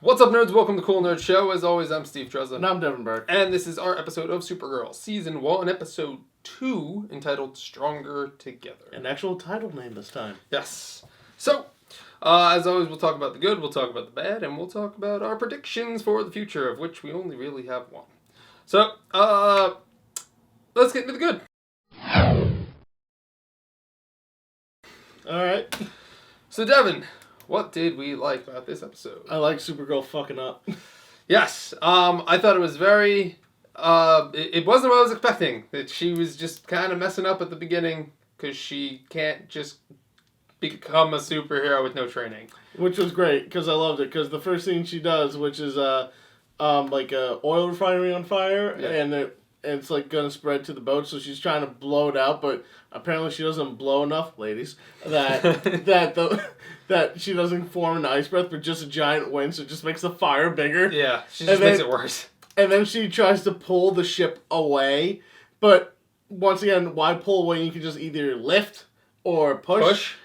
What's up, nerds? Welcome to Cool Nerd Show. As always, I'm Steve Trezza. And I'm Devin Burke. And this is our episode of Supergirl, Season 1, Episode 2, entitled Stronger Together. An actual title name this time. Yes. So, as always, we'll talk about the good, we'll talk about the bad, and we'll talk about our predictions for the future, of which we only really have one. So, let's get into the good. Alright. So, Devin, what did we like about this episode? I like Supergirl fucking up. Yes. I thought it was very... It wasn't what I was expecting. That she was just kind of messing up at the beginning because she can't just become a superhero with no training. Which was great, because I loved it, because the first thing she does, which is like a oil refinery on fire, yeah. and it's like gonna spread to the boat, so she's trying to blow it out, but apparently she doesn't blow enough, ladies, that she doesn't form an ice breath, but just a giant wind, so it just makes the fire bigger. Yeah, she just makes it worse. And then she tries to pull the ship away, but once again, why pull away? You can just either lift or push.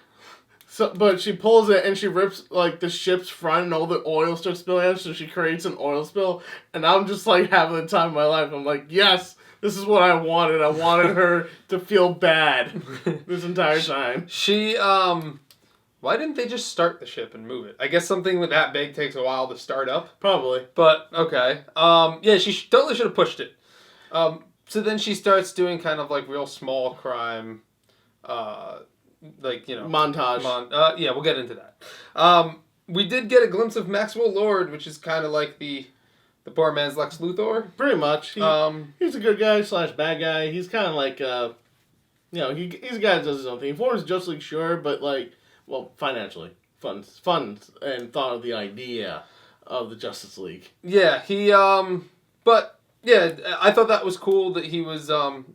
So, but she pulls it and she rips like the ship's front and all the oil starts spilling out, so she creates an oil spill. And I'm just like having the time of my life. I'm like, yes, this is what I wanted. I wanted her to feel bad this entire time. She, why didn't they just start the ship and move it? I guess something with that big takes a while to start up. Probably. But, okay. Yeah, she totally should have pushed it. So then she starts doing kind of like real small crime, like, you know. Montage. Yeah, we'll get into that. We did get a glimpse of Maxwell Lord, which is kind of like the poor man's Lex Luthor. Pretty much. He's a good guy / bad guy. He's kind of like, he's a guy that does his own thing. He forms Justice League, sure, but like, well, financially. Funds and thought of the idea of the Justice League. Yeah, but, yeah, I thought that was cool that he was on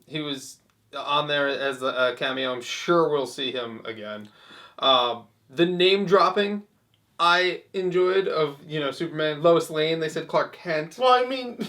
there as a cameo. I'm sure we'll see him again. The name dropping I enjoyed of, Superman, Lois Lane. They said Clark Kent. Well, I mean,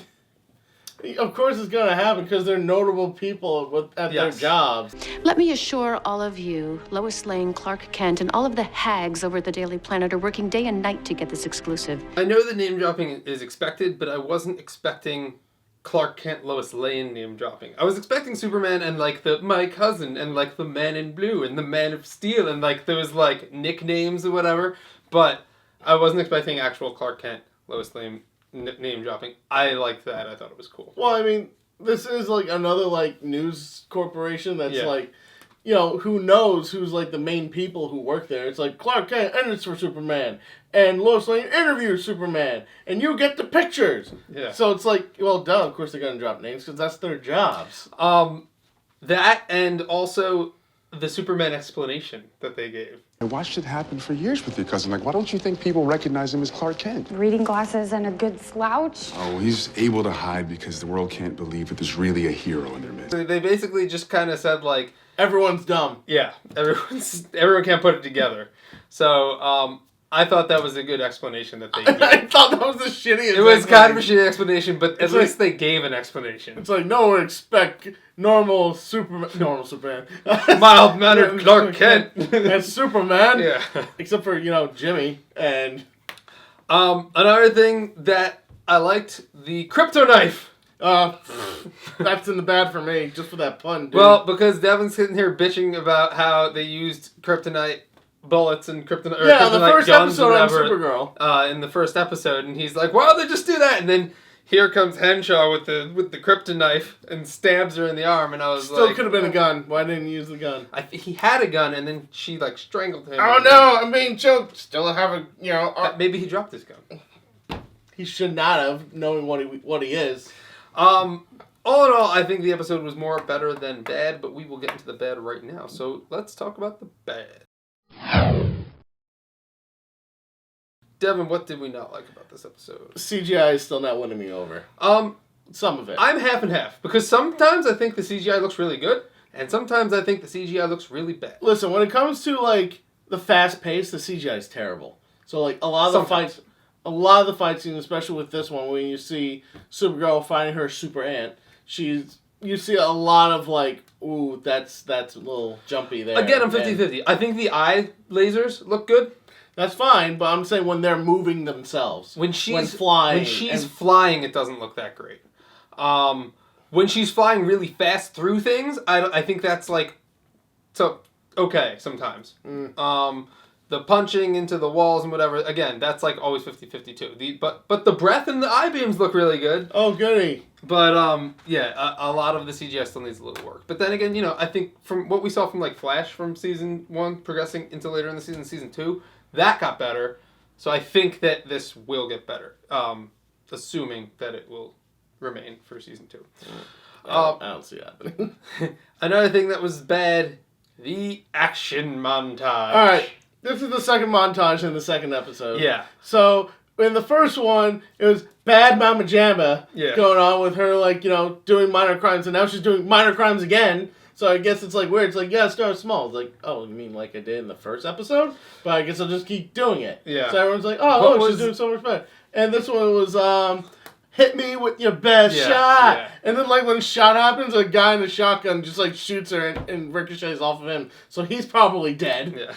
of course it's going to happen because they're notable people at their jobs. Let me assure all of you, Lois Lane, Clark Kent, and all of the hags over at the Daily Planet are working day and night to get this exclusive. I know the name dropping is expected, but I wasn't expecting Clark Kent, Lois Lane name dropping. I was expecting Superman and like my cousin and like the Man in Blue and the Man of Steel and like those like nicknames or whatever, but I wasn't expecting actual Clark Kent, Lois Lane name dropping. I liked that. I thought it was cool. Well, I mean, this is like another like news corporation that's like, who knows who's like the main people who work there. It's like Clark Kent edits for Superman and Lois Lane interviews Superman and you get the pictures. Yeah. So it's like, well, duh, of course they're going to drop names because that's their jobs. That and also the Superman explanation that they gave. I watched it happen for years with your cousin. Like, why don't you think people recognize him as Clark Kent? Reading glasses and a good slouch. Oh, he's able to hide because the world can't believe that there's really a hero in their midst. They basically just kind of said, like... Everyone's dumb. Yeah, everyone can't put it together. So, I thought that was a good explanation that they gave. I thought that was the shittiest. It was kind of a shitty explanation, but at least they gave an explanation. It's like, no one expect normal Superman. Mild-mannered Clark Kent. And Superman. Yeah. Except for, Jimmy. And... another thing that I liked, the crypto knife. That's in the bad for me, just for that pun, dude. Well, because Devin's sitting here bitching about how they used kryptonite bullets and kryptonite the first guns episode on Supergirl. In the first episode, and he's like, "Why don't they just do that?" And then here comes Henshaw with the krypton knife and stabs her in the arm, and I was Still could have been a gun. Why didn't he use the gun? He had a gun, and then she like strangled him. Oh no, I'm being choked. Still have a maybe he dropped his gun. He should not have, knowing what he is. All in all, I think the episode was more better than bad, but we will get into the bad right now. So let's talk about the bad. Devin, what did we not like about this episode? CGI is still not winning me over. Some of it. I'm half and half, because sometimes I think the CGI looks really good, and sometimes I think the CGI looks really bad. Listen, when it comes to like the fast pace, the CGI is terrible. So like a lot of the fight scenes, especially with this one, when you see Supergirl fighting her super aunt, you see a lot of like, ooh, that's a little jumpy there. Again, I'm 50-50. I think the eye lasers look good. That's fine, but I'm saying when they're moving themselves. When she's flying. flying, it doesn't look that great. When she's flying really fast through things, I think that's like, so okay sometimes. The punching into the walls and whatever, again, that's like always 50-50 too. But the breath and the I-beams look really good. Oh, goody. But a lot of the CGI still needs a little work. But then again, I think from what we saw from like Flash from season 1 progressing into later in the season 2, that got better. So I think that this will get better, assuming that it will remain for season 2. I don't see it happening. Another thing that was bad, the action montage. All right. This is the second montage in the second episode. Yeah. So, in the first one, it was bad Mama Jamma going on with her, like, doing minor crimes, and now she's doing minor crimes again. So I guess it's, like, weird. It's like, yeah, start small. It's like, oh, you mean like I did in the first episode? But I guess I'll just keep doing it. Yeah. So everyone's like, oh, look, she's doing so much better. And this one was, hit me with your best shot. Yeah. And then, like, when shot happens, a guy in a shotgun just, like, shoots her and ricochets off of him. So he's probably dead. Yeah.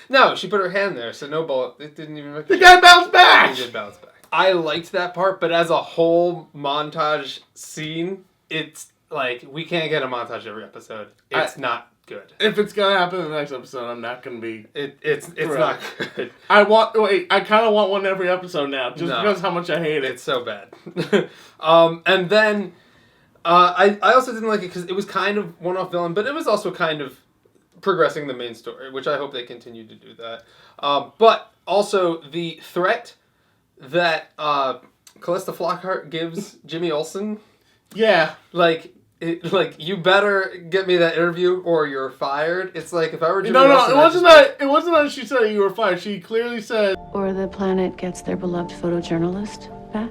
No, she put her hand there, so no bullet. It didn't even ricochet. The guy bounced back! He did bounce back. I liked that part, but as a whole montage scene, it's, like, we can't get a montage every episode. It's not good. If it's gonna happen in the next episode, I'm not gonna be... It's not good. I kind of want one every episode now, just because how much I hate it. It's so bad. And then, I also didn't like it because it was kind of one-off villain, but it was also kind of progressing the main story, which I hope they continue to do that. But also, the threat that Callista Flockhart gives Jimmy Olsen... Yeah. Like, you better get me that interview or you're fired. It's like, if I were Jimmy Olsen... it wasn't that she said you were fired. She clearly said... Or the planet gets their beloved photojournalist back.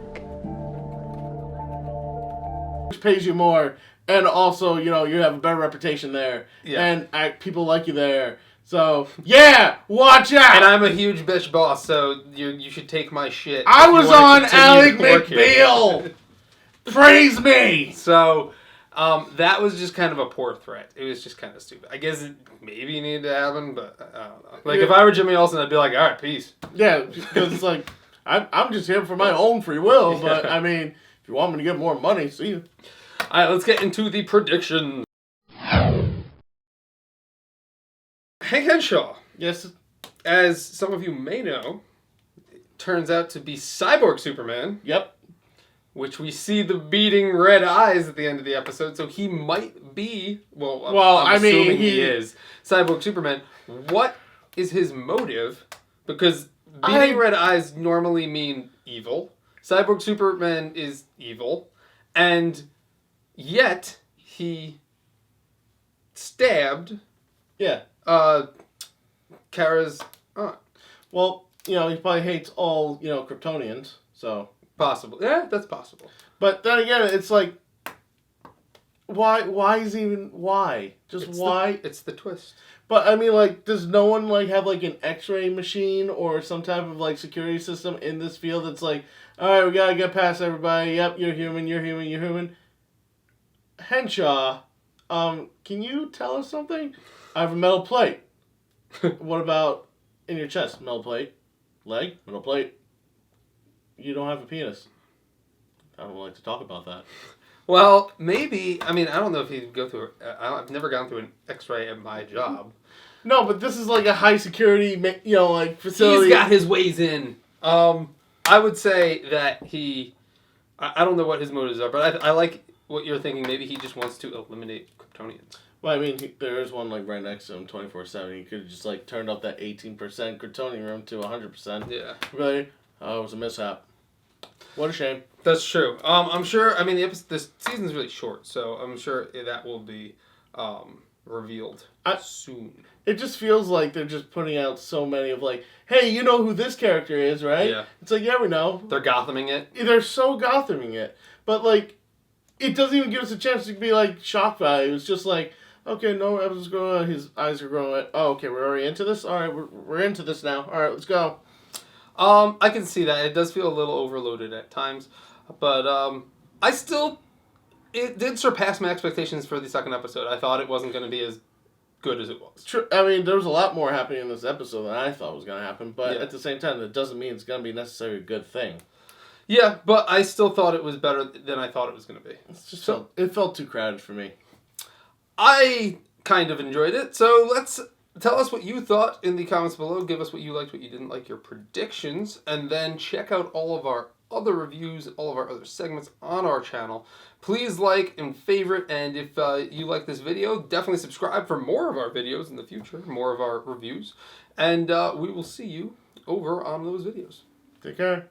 Which pays you more, and also, you have a better reputation there. Yeah. And people like you there. So, yeah! Watch out! And I'm a huge bitch boss, so you should take my shit. I was on Alec McBeal! Praise me! So... that was just kind of a poor threat. It was just kind of stupid. I guess it maybe needed to happen, but I don't know. Like, if I were Jimmy Olsen, I'd be like, all right, peace. Yeah, because it's like, I'm just here for my own free will, but, I mean, if you want me to get more money, see you. All right, let's get into the predictions. Hank Henshaw. Yes. As some of you may know, turns out to be Cyborg Superman. Yep. Which we see the beating red eyes at the end of the episode, so he might be, I'm assuming he is, Cyborg Superman. What is his motive? Because beating red eyes normally mean evil. Cyborg Superman is evil. And yet, he stabbed Kara's aunt. Well, he probably hates all, Kryptonians, so... Possible. Yeah, that's possible. But then again, it's like, why is even, why? Why? It's the twist. But, I mean, like, does no one, like, have, like, an x-ray machine or some type of, like, security system in this field that's like, alright, we gotta get past everybody, yep, you're human. Henshaw, can you tell us something? I have a metal plate. What about in your chest? Metal plate. Leg? Metal plate. You don't have a penis. I don't like to talk about that. Well, maybe. I mean, I don't know if he'd go through... I've never gone through an x-ray at my job. No, but this is like a high security, like, facility. He's got his ways in. I would say that he... I don't know what his motives are, but I like what you're thinking. Maybe he just wants to eliminate Kryptonians. Well, I mean, there is one, like, right next to him 24/7. He could have just, like, turned up that 18% Kryptonian room to 100%. Yeah. Really? Oh, it was a mishap. What a shame. That's true. I'm sure. I mean, this season's really short, so I'm sure that will be revealed soon. It just feels like they're just putting out so many of like, hey, you know who this character is, right? Yeah. It's like, yeah, we know. They're Gothaming it. They're so Gothaming it, but like, it doesn't even give us a chance to be like shock value. It's just like, okay, no, everything's going on. His eyes are growing. Oh, okay, we're already into this. All right, we're into this now. All right, let's go. I can see that. It does feel a little overloaded at times. But it did surpass my expectations for the second episode. I thought it wasn't going to be as good as it was. True. I mean, there was a lot more happening in this episode than I thought was going to happen, but Yeah. at the same time, that doesn't mean it's going to be necessarily a good thing. Yeah, but I still thought it was better than I thought it was going to be. It felt too crowded for me. I kind of enjoyed it, so let's tell us what you thought in the comments below. Give us what you liked, what you didn't like, your predictions, and then check out all of our other reviews, all of our other segments on our channel. Please like and favorite, and if you like this video, definitely subscribe for more of our videos in the future, more of our reviews, and we will see you over on those videos. Take care.